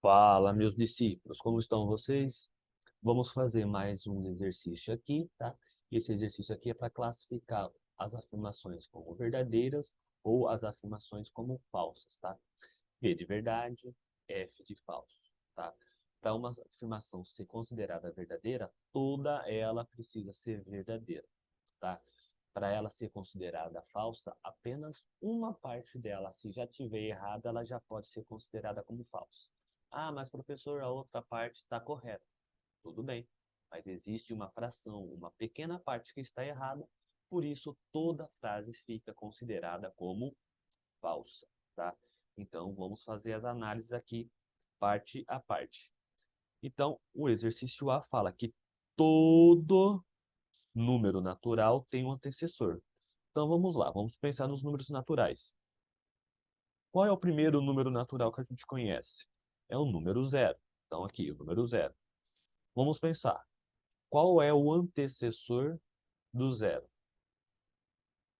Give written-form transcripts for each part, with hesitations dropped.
Fala, meus discípulos, como estão vocês? Vamos fazer mais um exercício aqui, tá? Esse exercício aqui é para classificar as afirmações como verdadeiras ou as afirmações como falsas, tá? V de verdade, F de falso, tá? Para uma afirmação ser considerada verdadeira, toda ela precisa ser verdadeira, tá? Para ela ser considerada falsa, apenas uma parte dela, se já tiver errada, ela já pode ser considerada como falsa. Ah, mas professor, a outra parte está correta. Tudo bem, mas existe uma fração, uma pequena parte que está errada, por isso toda frase fica considerada como falsa, tá? Então, vamos fazer as análises aqui, parte a parte. Então, o exercício A fala que todo número natural tem um antecessor. Então, vamos lá, vamos pensar nos números naturais. Qual é o primeiro número natural que a gente conhece? É o número zero. Então, aqui, o número zero. Vamos pensar. Qual é o antecessor do zero?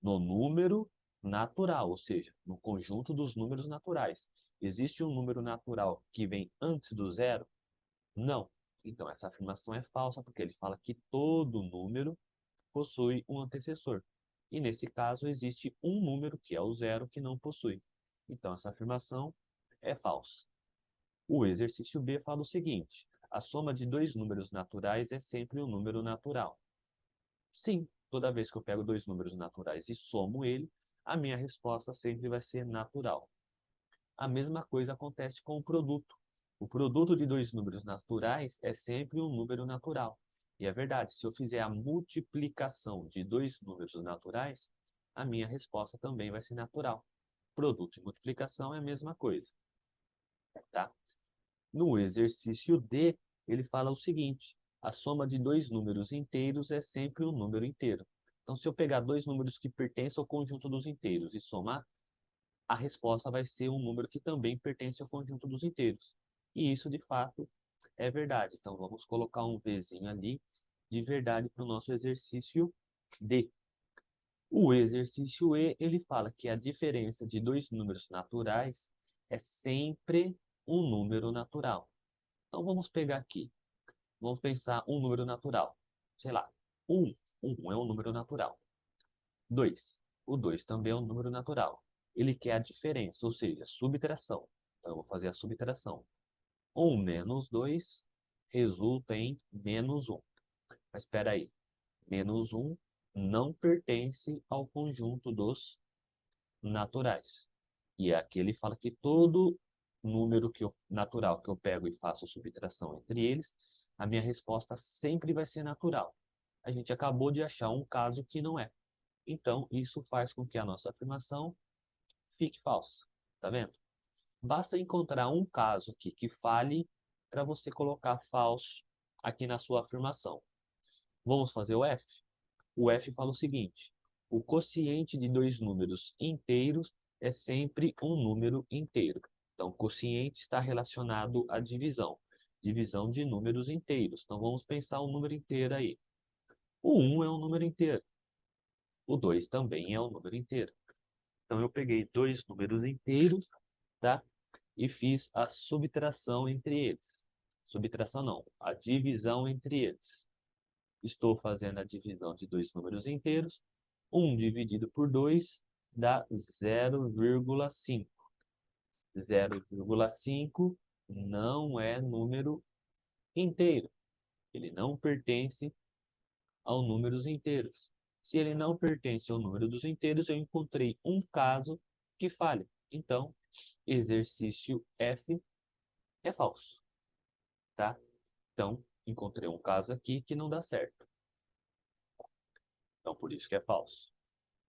No número natural, ou seja, no conjunto dos números naturais. Existe um número natural que vem antes do zero? Não. Então, essa afirmação é falsa, porque ele fala que todo número possui um antecessor. E nesse caso, existe um número, que é o zero, que não possui. Então, essa afirmação é falsa. O exercício B fala o seguinte: a soma de dois números naturais é sempre um número natural. Sim, toda vez que eu pego dois números naturais e somo ele, a minha resposta sempre vai ser natural. A mesma coisa acontece com o produto. O produto de dois números naturais é sempre um número natural. E é verdade, se eu fizer a multiplicação de dois números naturais, a minha resposta também vai ser natural. Produto e multiplicação é a mesma coisa, tá? No exercício D, ele fala o seguinte: a soma de dois números inteiros é sempre um número inteiro. Então, se eu pegar dois números que pertencem ao conjunto dos inteiros e somar, a resposta vai ser um número que também pertence ao conjunto dos inteiros. E isso, de fato, é verdade. Então, vamos colocar um Vzinho ali de verdade para o nosso exercício D. O exercício E, ele fala que a diferença de dois números naturais é sempre um número natural. Então, vamos pegar aqui. Vamos pensar um número natural. Sei lá, 1. 1 é um número natural. 2. O 2 também é um número natural. Ele quer a diferença, ou seja, subtração. Então, eu vou fazer a subtração. 1 menos 2 resulta em menos 1. Mas espera aí. Menos 1 não pertence ao conjunto dos naturais. E aqui ele fala que todo número natural que eu pego e faço subtração entre eles, a minha resposta sempre vai ser natural. A gente acabou de achar um caso que não é. Então, isso faz com que a nossa afirmação fique falsa. Tá vendo? Basta encontrar um caso aqui que fale para você colocar falso aqui na sua afirmação. Vamos fazer o F? O F fala o seguinte: o quociente de dois números inteiros é sempre um número inteiro. Então, quociente está relacionado à divisão. Divisão de números inteiros. Então, vamos pensar um número inteiro aí. O 1 é um número inteiro. O 2 também é um número inteiro. Então, eu peguei dois números inteiros, tá? E fiz a subtração entre eles. Subtração não, a divisão entre eles. Estou fazendo a divisão de dois números inteiros. 1 dividido por 2 dá 0,5. 0,5 não é número inteiro. Ele não pertence aos números inteiros. Se ele não pertence ao número dos inteiros, eu encontrei um caso que falha. Então, exercício F é falso, tá? Então, encontrei um caso aqui que não dá certo. Então, por isso que é falso.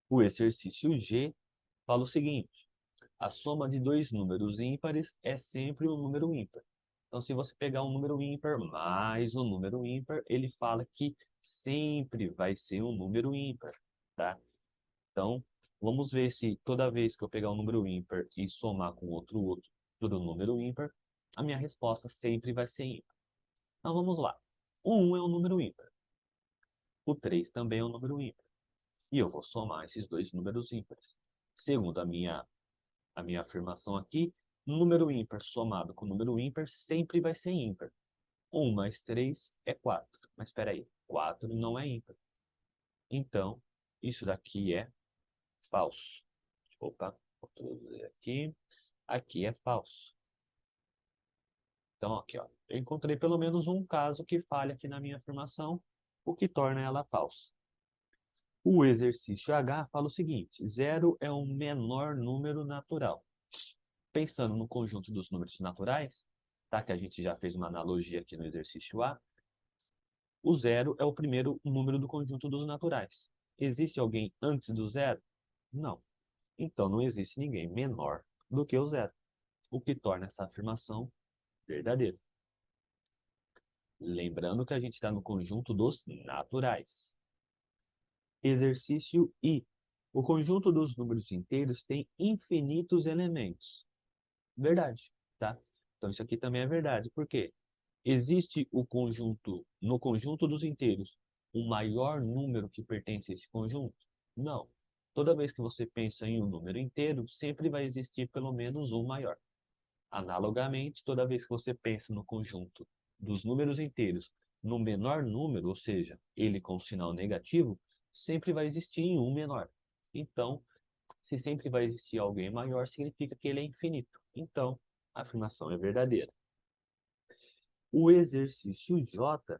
O exercício G fala o seguinte: a soma de dois números ímpares é sempre um número ímpar. Então, se você pegar um número ímpar mais um número ímpar, ele fala que sempre vai ser um número ímpar, tá? Então, vamos ver se toda vez que eu pegar um número ímpar e somar com outro número ímpar, a minha resposta sempre vai ser ímpar. Então, vamos lá. O 1 é um número ímpar. O 3 também é um número ímpar. E eu vou somar esses dois números ímpares. Segundo a minha afirmação aqui, número ímpar somado com número ímpar sempre vai ser ímpar. 1 mais 3 é 4. Mas espera aí, 4 não é ímpar. Então, isso daqui é falso. Opa, vou traduzir aqui. Aqui é falso. Então, aqui, ó, eu encontrei pelo menos um caso que falha aqui na minha afirmação, o que torna ela falsa. O exercício H fala o seguinte: 0 é o menor número natural. Pensando no conjunto dos números naturais, tá? Que a gente já fez uma analogia aqui no exercício A, o 0 é o primeiro número do conjunto dos naturais. Existe alguém antes do 0? Não. Então, não existe ninguém menor do que o 0, o que torna essa afirmação verdadeira. Lembrando que a gente está no conjunto dos naturais. Exercício I. O conjunto dos números inteiros tem infinitos elementos. Verdade, tá? Então, isso aqui também é verdade. Por quê? Existe no conjunto dos inteiros, um maior número que pertence a esse conjunto? Não. Toda vez que você pensa em um número inteiro, sempre vai existir pelo menos um maior. Analogamente, toda vez que você pensa no conjunto dos números inteiros no menor número, ou seja, ele com sinal negativo, sempre vai existir um menor. Então, se sempre vai existir alguém maior, significa que ele é infinito. Então, a afirmação é verdadeira. O exercício J,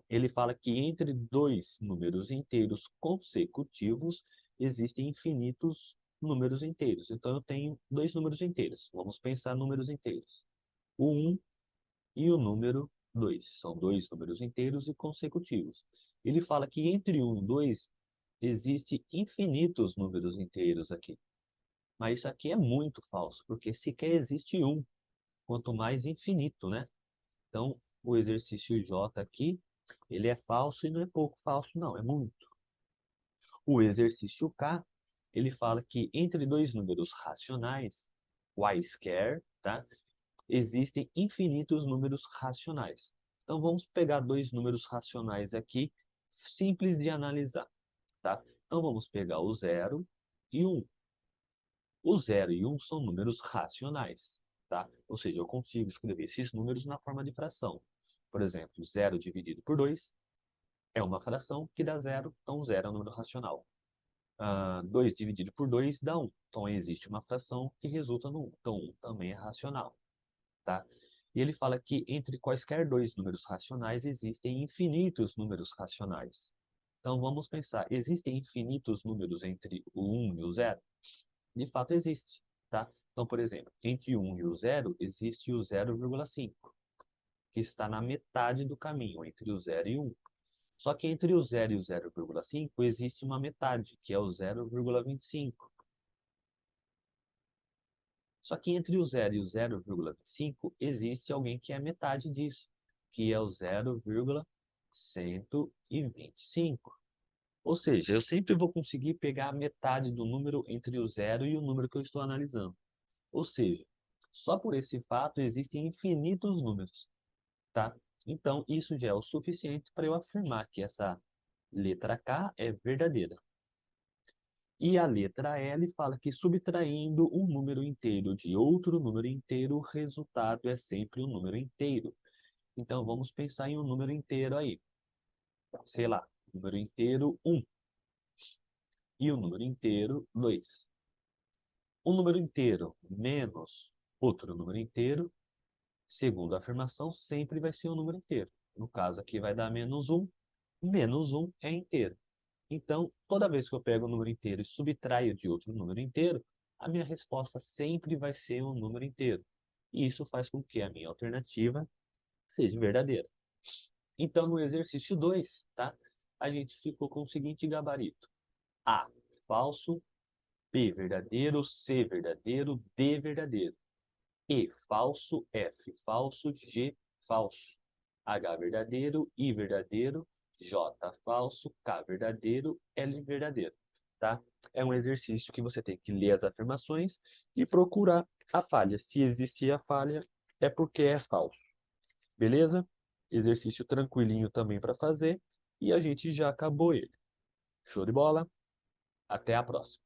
ele fala que entre dois números inteiros consecutivos existem infinitos números inteiros. Então, eu tenho dois números inteiros. Vamos pensar números inteiros. O 1 e o número 2. São dois números inteiros e consecutivos. Ele fala que entre 1 e 2 existe infinitos números inteiros aqui. Mas isso aqui é muito falso, porque sequer existe um, quanto mais infinito, né? Então, o exercício J aqui, ele é falso e não é pouco falso, não, é muito. O exercício K, ele fala que entre dois números racionais, quaisquer, tá? Existem infinitos números racionais. Então, vamos pegar dois números racionais aqui, simples de analisar, tá? Então, vamos pegar o 0 e o 1. O 0 e 1 são números racionais, tá? Ou seja, eu consigo escrever esses números na forma de fração. Por exemplo, 0 dividido por 2 é uma fração que dá 0, então 0 é um número racional. 2 dividido por 2 dá 1, então existe uma fração que resulta no 1, então 1 também é racional, tá? E ele fala que entre quaisquer dois números racionais existem infinitos números racionais. Então vamos pensar, existem infinitos números entre o 1 e o 0? De fato existe, tá? Então, por exemplo, entre o 1 e o 0 existe o 0,5, que está na metade do caminho entre o 0 e o 1. Só que entre o 0 e o 0,5 existe uma metade, que é o 0,25. Só que entre o 0 e o 0,25 existe alguém que é metade disso, que é o 0,125. Ou seja, eu sempre vou conseguir pegar a metade do número entre o 0 e o número que eu estou analisando. Ou seja, só por esse fato existem infinitos números, tá? Então, isso já é o suficiente para eu afirmar que essa letra K é verdadeira. E a letra L fala que subtraindo um número inteiro de outro número inteiro, o resultado é sempre um número inteiro. Então, vamos pensar em um número inteiro aí. Sei lá, número inteiro 1 e o número inteiro 2. Um número inteiro menos outro número inteiro, segundo a afirmação, sempre vai ser um número inteiro. No caso aqui vai dar menos 1 é inteiro. Então, toda vez que eu pego um número inteiro e subtraio de outro número inteiro, a minha resposta sempre vai ser um número inteiro. E isso faz com que a minha alternativa seja verdadeira. Então, no exercício 2, tá? A gente ficou com o seguinte gabarito: A, falso; B, verdadeiro; C, verdadeiro; D, verdadeiro; E, falso; F, falso; G, falso; H, verdadeiro; I, verdadeiro; J, falso; K, verdadeiro; L, verdadeiro, tá? É um exercício que você tem que ler as afirmações e procurar a falha. Se existir a falha, é porque é falso. Beleza? Exercício tranquilinho também para fazer e a gente já acabou ele. Show de bola? Até a próxima.